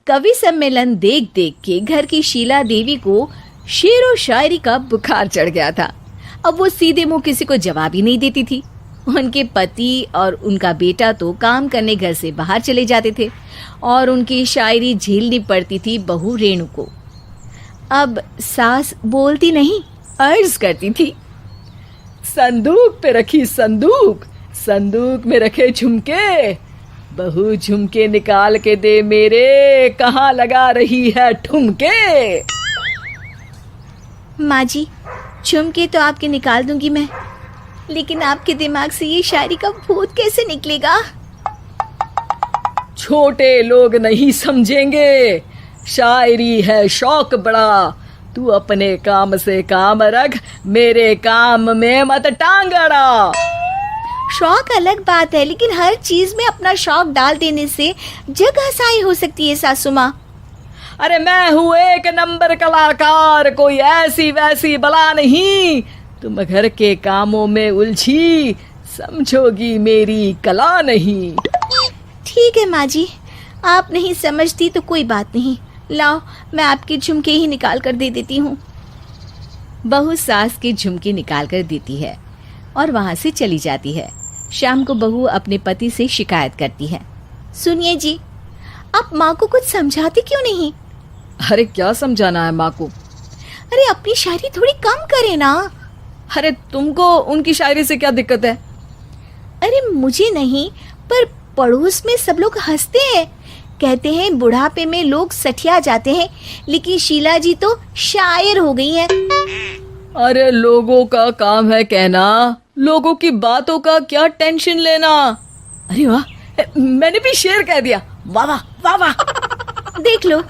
कवि सम्मेलन देख देख के घर की शीला देवी को शेरो शायरी का बुखार चढ़ गया था। अब वो सीधे मुंह किसी को जवाब ही नहीं देती थी। उनके पति और उनका बेटा तो काम करने घर से बाहर चले जाते थे और उनकी शायरी झेलनी पड़ती थी बहू रेणु को। अब सास बोलती नहीं, अर्ज करती थी, संदूक पे रखी संदूक, संदूक में रखे झुमके, बहू झुमके निकाल के दे मेरे, कहाँ लगा रही है ठुमके। माँ जी, झुमके तो आपके निकाल दूंगी मैं, लेकिन आपके दिमाग से ये शायरी का भूत कैसे निकलेगा? छोटे लोग नहीं समझेंगे, शायरी है शौक बड़ा, तू अपने काम से काम रख, मेरे काम में मत टांग अड़ा। शौक अलग बात है, लेकिन हर चीज में अपना शौक डाल देने से जग हसाई हो सकती है सासू माँ। अरे मैं हूँ एक नंबर कलाकार, कोई ऐसी वैसी बला नहीं, तुम घर के कामों में उलझी, समझोगी मेरी कला नहीं। ठीक है माँ जी, आप नहीं समझती तो कोई बात नहीं, लाओ मैं आपके झुमके ही निकाल कर दे देती हूँ। बहू सास के झुमके निकाल कर देती है और वहाँ से चली जाती है। शाम को बहू अपने पति से शिकायत करती है, सुनिए जी, आप माँ को कुछ समझाते क्यों नहीं? अरे क्या समझाना है माँ को? अरे अपनी शायरी थोड़ी कम करे ना। अरे तुमको उनकी शायरी से क्या दिक्कत है? अरे मुझे नहीं, पर पड़ोस में सब लोग हंसते हैं, कहते हैं बुढ़ापे में लोग सठिया जाते हैं, लेकिन शीला जी तो शायर हो गई हैं। अरे लोगों का काम है कहना, लोगों की बातों का क्या टेंशन लेना। अरे वाह, मैंने भी शेर कह दिया, वाह वाह वाह वाह। देख लो,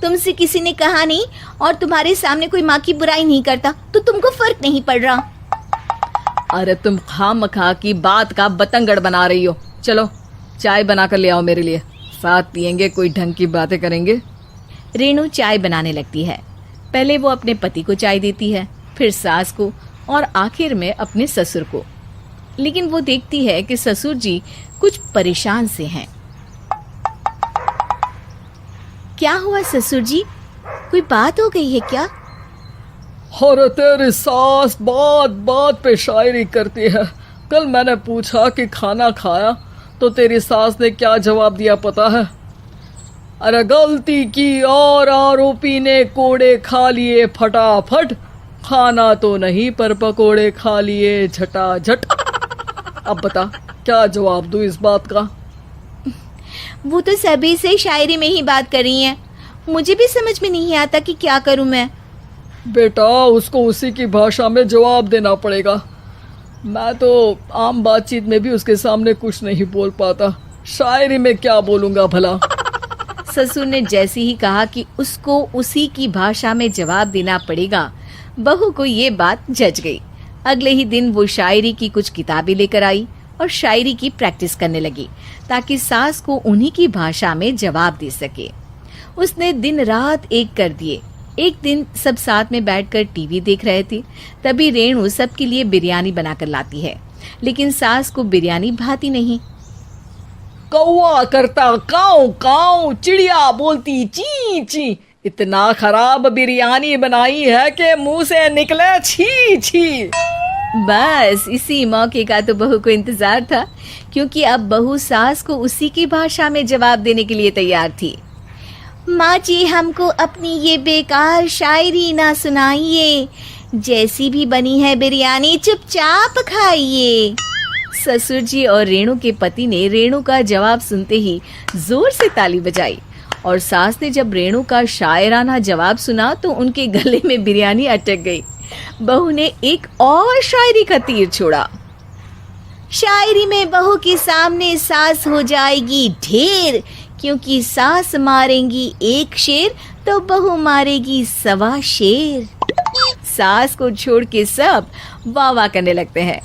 तुमसे किसी ने कहा नहीं और तुम्हारे सामने कोई माँ की बुराई नहीं करता तो तुमको फर्क नहीं पड़ रहा। अरे तुम खामखा की बात का बतंगड़ बना रही हो। चलो चाय बना कर ले आओ मेरे लिए, साथ पियेंगे, कोई ढंग की बातें करेंगे। रेणु चाय बनाने लगती है। पहले वो अपने पति को चाय देती है, फिर सास को और आखिर में अपने ससुर को। लेकिन वो देखती है कि ससुर जी कुछ परेशान से हैं। क्या हुआ ससुर जी, कोई बात हो गई है क्या? अरे तेरी सास बात बात पे शायरी करती है। कल मैंने पूछा कि खाना खाया तो तेरी सास ने क्या जवाब दिया पता है? अरे गलती की और आरोपी ने कोड़े खा लिए फटाफट, खाना तो नहीं पर पकोड़े खा लिए झटाझट। अब बता क्या जवाब दूं इस बात का? वो तो सभी से शायरी में ही बात कर रही हैं, मुझे भी समझ में नहीं आता कि क्या करूं मैं। बेटा उसको उसी की भाषा में जवाब देना पड़ेगा। मैं तो आम बातचीत में भी उसके सामने कुछ नहीं बोल पाता, शायरी में क्या बोलूंगा भला। ससुर ने जैसे ही कहा कि उसको उसी की भाषा में जवाब देना पड़ेगा, बहू को ये बात जच गई। अगले ही दिन वो शायरी की कुछ किताबें लेकर आई और शायरी की प्रैक्टिस करने लगी ताकि सास को उन्हीं की भाषा में जवाब दे सके। उसने दिन रात एक कर दिए। एक दिन सब साथ में बैठकर टीवी देख रहे थे, तभी रेणु सबके लिए बिरयानी बनाकर लाती है, लेकिन सास को बिरयानी भाती नहीं। कौवा करता काऊ काऊ, चिड़िया बोलती ची ची, इतना खराब बिरयानी बनाई है कि मुंह से निकले छी छी। बस इसी मौके का तो बहू को इंतजार था, क्योंकि अब बहू सास को उसी की भाषा में जवाब देने के लिए तैयार थी। माँ जी, हमको अपनी ये बेकार शायरी ना सुनाइए, जैसी भी बनी है बिरयानी चुपचाप खाइए। ससुर जी और रेणु के पति ने रेणु का जवाब सुनते ही जोर से ताली बजाई और सास ने जब रेणु का शायराना जवाब सुना तो उनके गले में बिरयानी अटक गई। बहू ने एक और शायरी का तीर छोड़ा। शायरी में बहू के सामने सास हो जाएगी ढेर, क्योंकि सास मारेंगी एक शेर तो बहू मारेगी 1.25 शेर। सास को छोड़ के सब वाह वाह करने लगते हैं।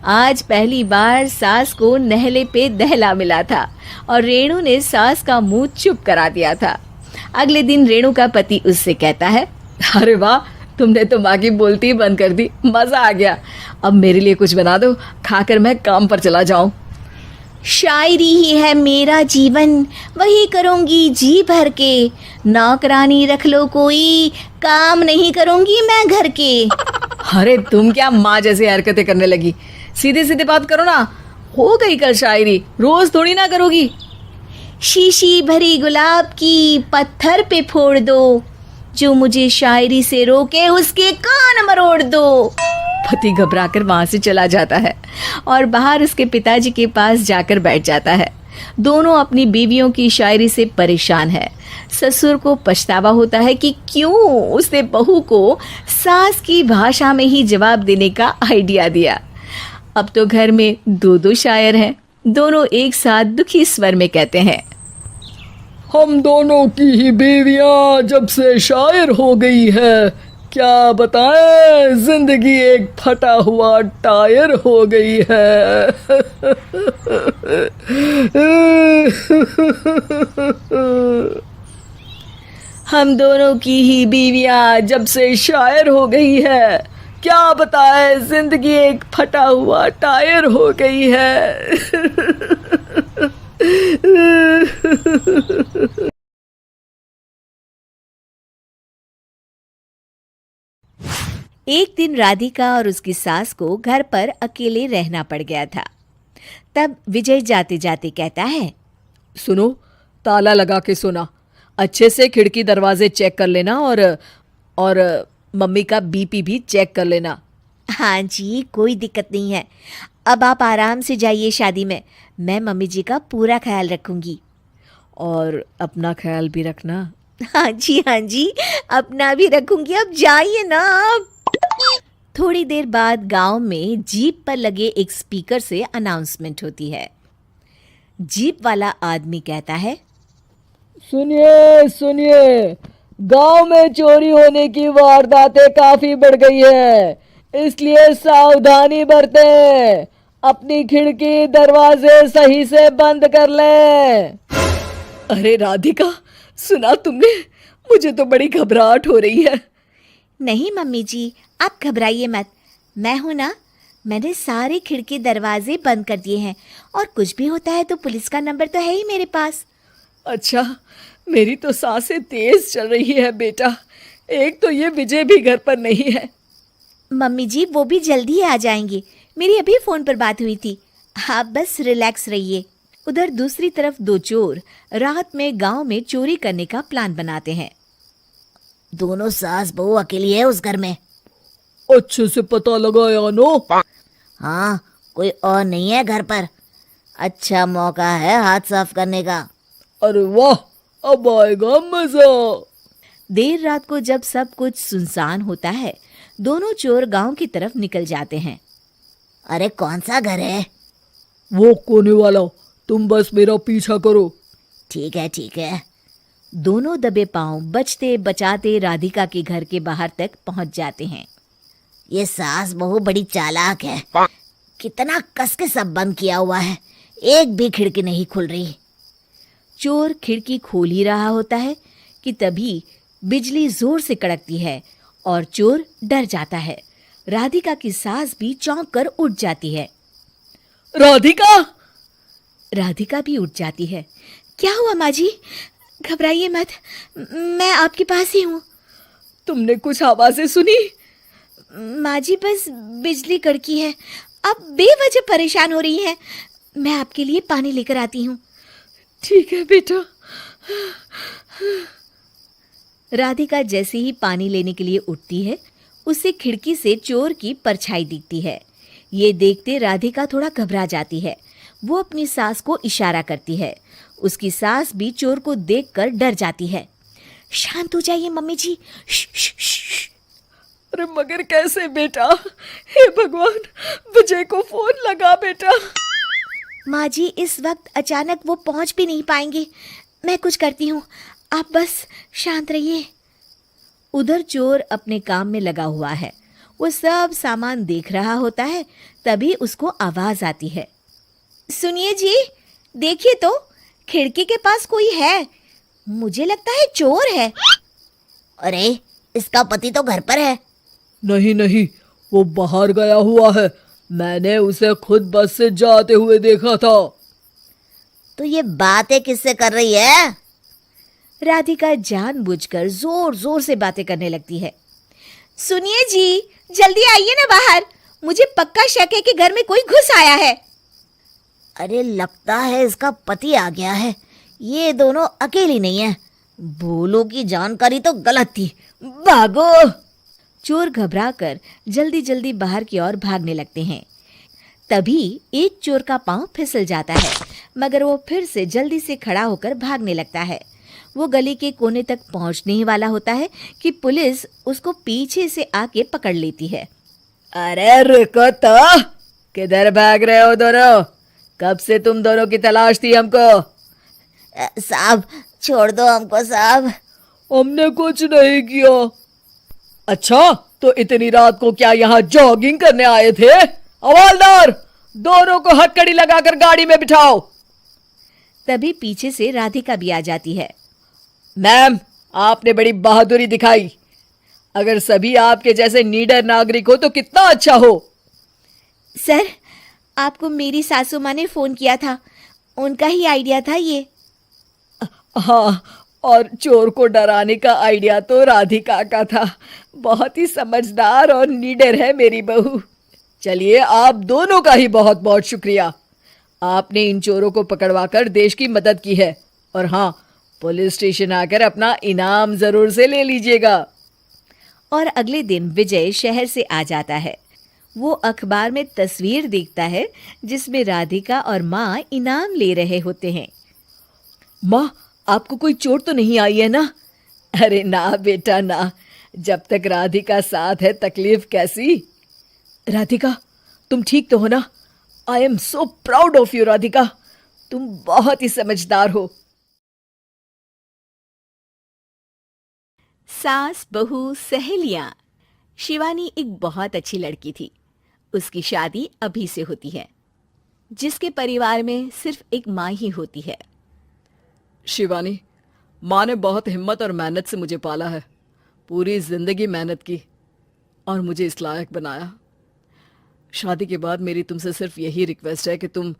आज पहली बार सास को नहले पे दहला मिला था और रेणु ने सास का मुंह चुप करा दिया था। अगले दिन रेणु का पति उससे कहता है, अरे वाह, तुमने तो माँ की बोलती बंद कर दी, मजा आ गया। अब मेरे लिए कुछ बना दो, खाकर मैं काम पर चला जाऊं। शायरी ही है मेरा जीवन, वही करूँगी जी भर के। नौकरानी रख लो कोई, काम नहीं करूँगी मैं घर के। अरे तुम क्या माँ जैसी हरकतें करने लगी, सीधे सीधे बात करो ना। हो गई कल शायरी, रोज थोड़ी ना करोगी। शीशी भरी गुलाब की पत्थर पे फोड़ दो, जो मुझे शायरी से रोके उसके कान मरोड़ दो। पति घबराकर वहां से चला जाता है और बाहर उसके पिताजी के पास जाकर बैठ जाता है। दोनों अपनी बीवियों की शायरी से परेशान है। ससुर को पछतावा होता है कि क्यों उसने बहू को सास की भाषा में ही जवाब देने का आइडिया दिया। अब तो घर में दो दो शायर हैं। दोनों एक साथ दुखी स्वर में कहते हैं, हम दोनों की ही बीवियां जब से शायर हो गई है, क्या बताएं, जिंदगी एक फटा हुआ टायर हो गई है। हम दोनों की ही बीवियां जब से शायर हो गई है, क्या बताए, जिंदगी एक फटा हुआ टायर हो गई है। एक दिन राधिका और उसकी सास को घर पर अकेले रहना पड़ गया था। तब विजय जाते जाते कहता है, सुनो, ताला लगा के सोना, अच्छे से खिड़की दरवाजे चेक कर लेना और मम्मी का बीपी भी चेक कर लेना। हाँ जी, कोई दिक्कत नहीं है। अब आप आराम से जाइए शादी में, मैं मम्मी जी का पूरा ख्याल रखूंगी। और अपना ख्याल भी रखना। हाँ जी, अपना भी रखूंगी। अब जाइए ना आप। थोड़ी देर बाद गांव में जीप पर लगे एक स्पीकर से अनाउंसमेंट होती है। जीप वाला आदमी कहता है, सुनिए सुनिए, गांव में चोरी होने की वारदातें काफी बढ़ गई है, इसलिए सावधानी बरतें। अपनी खिड़की दरवाजे सही से बंद कर लें। अरे राधिका, सुना तुमने? मुझे तो बड़ी घबराहट हो रही है। नहीं मम्मी जी, आप घबराइए मत, मैं हूं ना। मैंने सारे खिड़की दरवाजे बंद कर दिए हैं, और कुछ भी होता है तो पुलिस का नंबर तो है ही मेरे पास। अच्छा, मेरी तो सांसें तेज चल रही है बेटा। एक तो ये विजय भी घर पर नहीं है। मम्मी जी, वो भी जल्दी आ जाएंगे, मेरी अभी फ़ोन पर बात हुई थी। आप बस रिलैक्स रहिए। उधर दूसरी तरफ दो चोर रात में गांव में चोरी करने का प्लान बनाते हैं। दोनों सास बहू अकेली है उस घर में। अच्छे से पता लगाया नो? हाँ, कोई और नहीं है घर पर। अच्छा मौका है हाथ साफ करने का। अरे वाह, अब आएगा मजा। देर रात को जब सब कुछ सुनसान होता है, दोनों चोर गांव की तरफ निकल जाते हैं। अरे कौन सा घर है? वो कोने वाला, तुम बस मेरा पीछा करो। ठीक है। दोनों दबे पांव बचते बचाते राधिका के घर के बाहर तक पहुंच जाते हैं। ये सास बहू बड़ी चालाक है, कितना कस के सब बंद किया हुआ है, एक भी खिड़की नहीं खुल रही। चोर खिड़की खोल ही रहा होता है कि तभी बिजली जोर से कड़कती है और चोर डर जाता है। राधिका की सास भी चौंक कर उठ जाती है। राधिका भी उठ जाती है। क्या हुआ माँ जी? घबराइए मत, मैं आपके पास ही हूँ। तुमने कुछ आवाजें सुनी? माँ जी, बस बिजली कड़की है, आप बेवजह परेशान हो रही हैं। मैं आपके लिए पानी लेकर आती हूँ। ठीक है बेटा। राधिका जैसे ही पानी लेने के लिए उठती है, उसे खिड़की से चोर की परछाई दिखती है। ये देखते राधिका थोड़ा घबरा जाती है। वो अपनी सास को इशारा करती है। उसकी सास भी चोर को देखकर डर जाती है। शांत हो जाइए मम्मी जी। श्श। अरे मगर कैसे बेटा? हे भगवान, विजय को फोन लगा बेटा। माँ जी, इस वक्त अचानक वो पहुंच भी नहीं पाएंगे। मैं कुछ करती हूँ, आप बस शांत रहिए। उधर चोर अपने काम में लगा हुआ है। वो सब सामान देख रहा होता है। तभी उसको आवाज आती है। सुनिए जी, देखिए तो, खिड़की के पास कोई है। मुझे लगता है चोर है। अरे, इसका पति तो घर पर है। नहीं, वो बाहर गया हुआ है, मैंने उसे खुद बस से जाते हुए देखा था। तो ये बातें किससे कर रही है? राधिका जानबूझकर जोर जोर से बातें करने लगती है। सुनिए जी, जल्दी आइए ना बाहर, मुझे पक्का शक है कि घर में कोई घुस आया है। अरे लगता है इसका पति आ गया है, ये दोनों अकेली नहीं है। भोलू की जानकारी तो गलत थी, भागो। चोर घबराकर जल्दी जल्दी बाहर की ओर भागने लगते हैं। तभी एक चोर का पांव फिसल जाता है, मगर वो फिर से जल्दी से खड़ा होकर भागने लगता है। वो गली के कोने तक पहुंचने ही वाला होता है कि पुलिस उसको पीछे से आके पकड़ लेती है। अरे रुको तो, किधर भाग रहे हो दोनों? कब से तुम दोनों की तलाश थी हमको? साहब छोड़ दो हमको साहब। हमने कुछ नहीं किया। अच्छा, तो इतनी रात को क्या यहाँ जॉगिंग करने आए थे? हवलदार, दोनों को हथकड़ी लगाकर गाड़ी में बिठाओ। तभी पीछे से राधिका भी आ जाती है। मैम, आपने बड़ी बहादुरी दिखाई। अगर सभी आपके जैसे नीडर नागरिक हो तो कितना अच्छा हो। सर, आपको मेरी सासू माँ ने फोन किया था, उनका ही आइडिया था ये। हाँ, और चोर को डराने का आइडिया तो राधिका का था। बहुत ही समझदार और नीडर है मेरी बहू। चलिए, आप दोनों का ही बहुत बहुत शुक्रिया। आपने इन चोरों को पकड़वाकर देश की मदद की है। और हाँ, पुलिस स्टेशन आकर अपना इनाम जरूर से ले लीजिएगा। और अगले दिन विजय शहर से आ जाता है। वो अखबार में तस्वीर देखता है जिसमें राधिका और माँ इनाम ले रहे होते हैं। माँ, आपको कोई चोट तो नहीं आई है ना? अरे ना बेटा ना, जब तक राधिका साथ है तकलीफ कैसी। राधिका, तुम ठीक तो हो ना? I am so proud of you Radhika, तुम बहुत ही समझदार हो। सास बहू सहेलियां। शिवानी एक बहुत अच्छी लड़की थी। उसकी शादी अभी से होती है, जिसके परिवार में सिर्फ एक माँ ही होती है। शिवानी, माँ ने बहुत हिम्मत और मेहनत से मुझे पाला है। पूरी जिंदगी मेहनत की और मुझे इस लायक बनाया। शादी के बाद मेरी तुमसे सिर्फ यही रिक्वेस्ट है कि तुम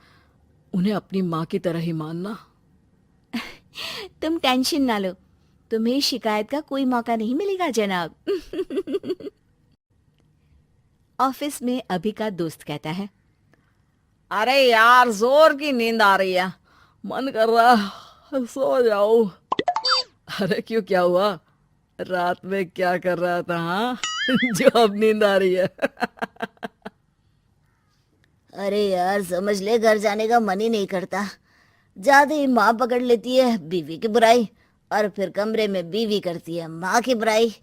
उन्हें अपनी माँ की तरह ही मानना। तुम टेंशन ना लो, तुम्हें शिकायत का कोई मौका नहीं मिलेगा जनाब। ऑफिस में अभी का दोस्त कहता है, अरे यार, जोर की नींद आ रही है, मन कर रहा है सो जाओ। अरे क्यों, क्या हुआ? रात में क्या कर रहा था? हाँ जो अब नींद आ रही है। अरे यार समझ ले, घर जाने का मन ही नहीं करता। ज्यादा ही माँ पकड़ लेती है बीवी की बुराई, और फिर कमरे में बीवी करती है माँ की बुराई।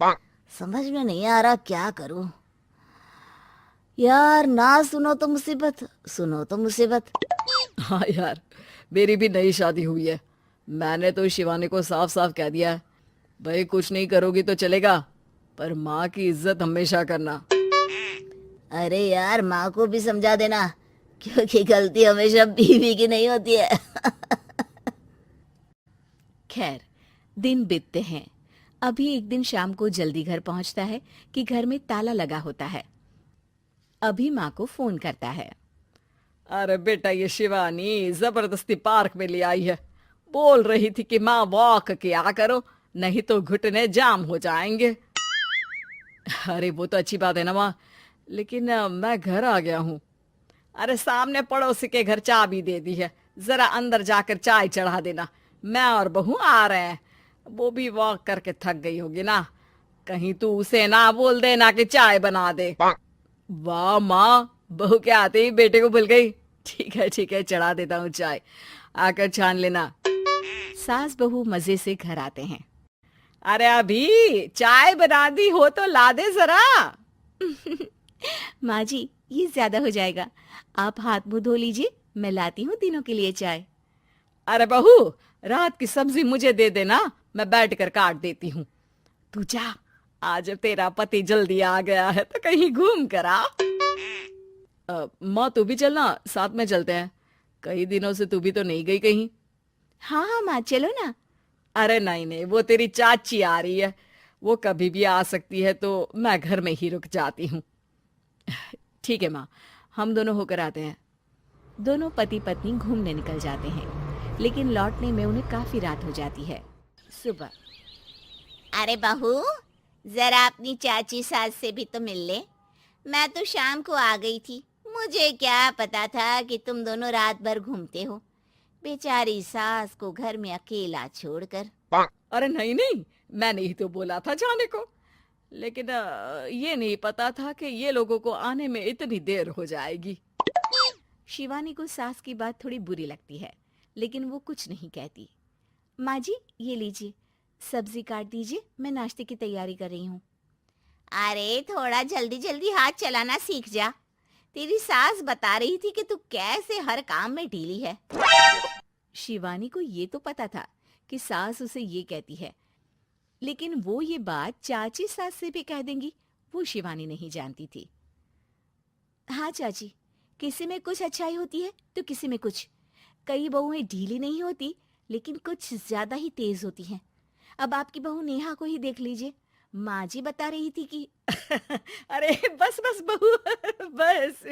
समझ में नहीं आ रहा क्या करूं। यार ना सुनो तो मुसीबत, सुनो तो मुसीबत। हाँ यार, मेरी भी नई शादी हुई है। मैंने तो शिवानी को साफ साफ कह दिया है, भाई कुछ नहीं करोगी तो चलेगा, पर माँ की इज्जत हमेशा करना। अरे यार माँ को भी समझा देना, क्योंकि गलती हमेशा बीवी की नहीं होती है। खैर, दिन बीतते हैं। अभी एक दिन शाम को जल्दी घर पहुंचता है कि घर में ताला लगा होता है। अभी माँ को फोन करता है। अरे बेटा, ये शिवानी जबरदस्ती पार्क में ले आई है। बोल रही थी कि माँ वॉक किया करो, नहीं तो घुटने जाम हो जाएंगे। अरे वो तो अच्छी बात है ना माँ, लेकिन मैं घर आ गया हूँ। अरे सामने पड़ोसी के घर चाबी दे दी है, जरा अंदर जाकर चाय चढ़ा देना। मैं और बहू आ रहे हैं, वो भी वॉक करके थक गई होगी ना। कहीं तू उसे ना बोल देना कि चाय बना दे। वाह माँ, बहू के आते ही बेटे को भूल गई। ठीक है, चढ़ा देता हूँ चाय, आकर छान लेना। सास बहू मजे से घर आते हैं। अरे अभी चाय बना दी हो तो ला दे जरा। माँ जी, ये ज्यादा हो जाएगा, आप हाथ मुंह धो लीजिए, मैं लाती हूँ तीनों के लिए चाय। अरे बहू, रात की सब्जी मुझे दे देना, मैं बैठ कर काट देती हूँ। तू जा, आज तेरा पति जल्दी आ गया है तो कहीं घूम कर आ। माँ तू भी चलना, साथ में चलते हैं। कई दिनों से तू भी तो नहीं गई कहीं। हाँ हाँ माँ, चलो ना। अरे नहीं, वो तेरी चाची आ रही है, वो कभी भी आ सकती है, तो मैं घर में ही रुक जाती हूँ। ठीक है माँ, हम दोनों होकर आते हैं। दोनों पति पत्नी घूमने निकल जाते हैं। लेकिन लौटने में उन्हें काफी रात हो जाती है। सुबह, अरे बहू, जरा अपनी चाची सास से भी तो मिल ले। मैं तो शाम को आ गई थी, मुझे क्या पता था कि तुम दोनों रात भर घूमते हो, बेचारी सास को घर में अकेला छोड़कर। अरे नहीं नहीं, मैंने ही तो बोला था जाने को, लेकिन ये नहीं पता था कि ये लोगों को आने में इतनी देर हो जाएगी। शिवानी को सास की बात थोड़ी बुरी लगती है, लेकिन वो कुछ नहीं कहती। माँ जी, ये लीजिए, सब्जी काट दीजिए, मैं नाश्ते की तैयारी कर रही हूँ। अरे थोड़ा जल्दी जल्दी हाथ चलाना सीख जा, तेरी सास बता रही थी कि तू कैसे हर काम में ढीली है। शिवानी को ये तो पता था कि सास उसे ये कहती है, लेकिन वो ये बात चाची सास से भी कह देंगी, वो शिवानी नहीं जानती थी। हाँ चाची, किसी में कुछ अच्छाई होती है तो किसी में कुछ। कई बहुएं ढीली नहीं होती, लेकिन कुछ ज्यादा ही तेज होती हैं। अब आपकी बहू नेहा को ही देख लीजिए, माँ जी बता रही थी कि अरे बस बस बहू, बस।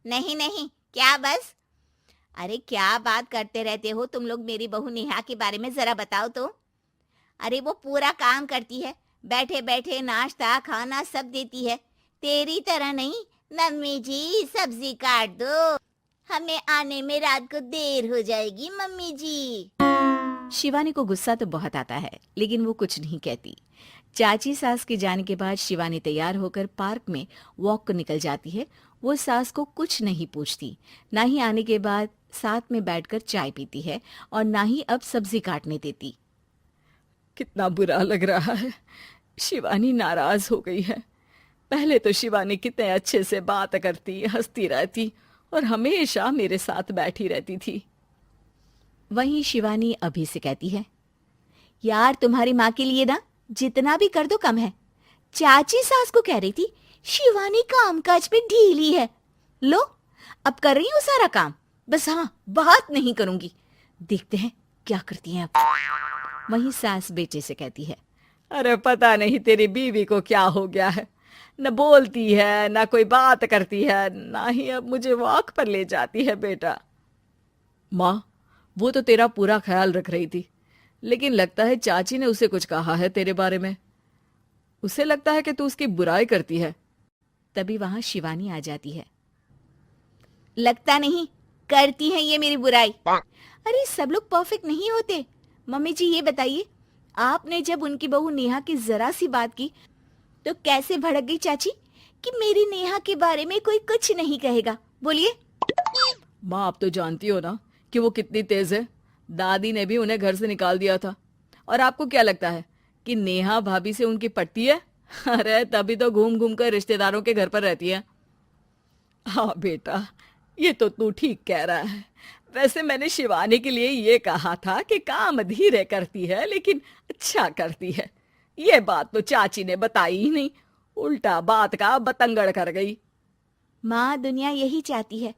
नहीं नहीं, क्या बस? अरे क्या बात करते रहते हो तुम लोग मेरी बहू नेहा के बारे में, जरा बताओ तो। अरे वो पूरा काम करती है, बैठे बैठे नाश्ता खाना सब देती है, तेरी तरह नहीं। मम्मी जी सब्जी काट दो, हमें आने में रात को देर हो जाएगी मम्मी जी। शिवानी को गुस्सा तो बहुत आता है, लेकिन वो कुछ नहीं कहती। चाची सास के जाने के बाद शिवानी तैयार होकर पार्क में वॉक को निकल जाती है। वो सास को कुछ नहीं पूछती, ना ही आने के बाद साथ में बैठकर चाय पीती है और ना ही अब सब्जी काटने देती। कितना बुरा लग रहा है, शिवानी नाराज हो गई है। पहले तो शिवानी कितने अच्छे से बात करती, हंसती रहती और हमेशा मेरे साथ बैठी रहती थी। वहीं शिवानी अभी से कहती है, यार तुम्हारी माँ के लिए ना जितना भी कर दो कम है। चाची सास को कह रही थी शिवानी कामकाज पे ढीली है, लो अब कर रही हूँ सारा काम, बस हाँ बात नहीं करूंगी, देखते हैं क्या करती हैं अब। वहीं सास बेटे से कहती है, अरे पता नहीं तेरी बीवी को क्या हो गया है, न बोलती है न कोई बात करती है, ना ही अब मुझे वॉक पर ले जाती है। बेटा, माँ वो तो तेरा पूरा ख्याल रख रही थी, लेकिन लगता है चाची ने उसे कुछ कहा है तेरे बारे में। उसे लगता है कि तू उसकी बुराई करती है। तभी वहां शिवानी आ जाती है। लगता नहीं, करती है ये मेरी बुराई। अरे सब लोग परफेक्ट नहीं होते। मम्मी जी ये बताइए, आपने जब उनकी बहू नेहा की जरा सी बात की तो कैसे भड़क गई चाची कि मेरी नेहा के बारे में कोई कुछ नहीं कहेगा? बोलिए। माँ आप तो जानती हो ना कि वो कितनी तेज है। दादी ने भी उन्हें घर से निकाल दिया था। और आपको क्या लगता है कि नेहा भाभी से उनकी पटती है? अरे तभी तो घूम घूम कर रिश्तेदारों के घर पर रहती है। हाँ बेटा, ये तो तू ठीक कह रहा है। वैसे मैंने शिवानी के लिए ये कहा था कि काम धीरे करती है लेकिन अच्छा करती है। ये बात तो चाची ने बताई ही नहीं, उल्टा बात का बतंगड़ कर गई। माँ दुनिया यही चाहती है,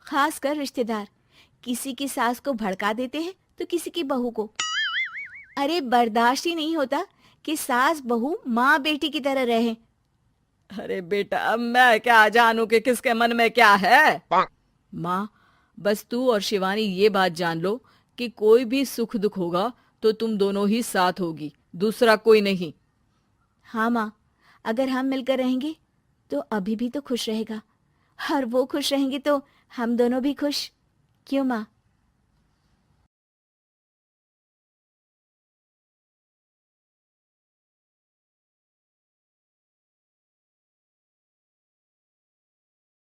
खासकर रिश्तेदार किसी की सास को भड़का देते हैं तो किसी की बहू को। अरे बर्दाश्त ही नहीं होता कि सास बहू माँ बेटी की तरह रहे। अरे बेटा, मैं क्या जानूं कि किसके मन में क्या है। माँ बस तू और शिवानी ये बात जान लो कि कोई भी सुख दुख होगा तो तुम दोनों ही साथ होगी, दूसरा कोई नहीं। हाँ माँ, अगर हम मिलकर रहेंगे तो अभी भी तो खुश रहेगा, और वो खुश रहेंगे तो हम दोनों भी खुश। क्यों माँ?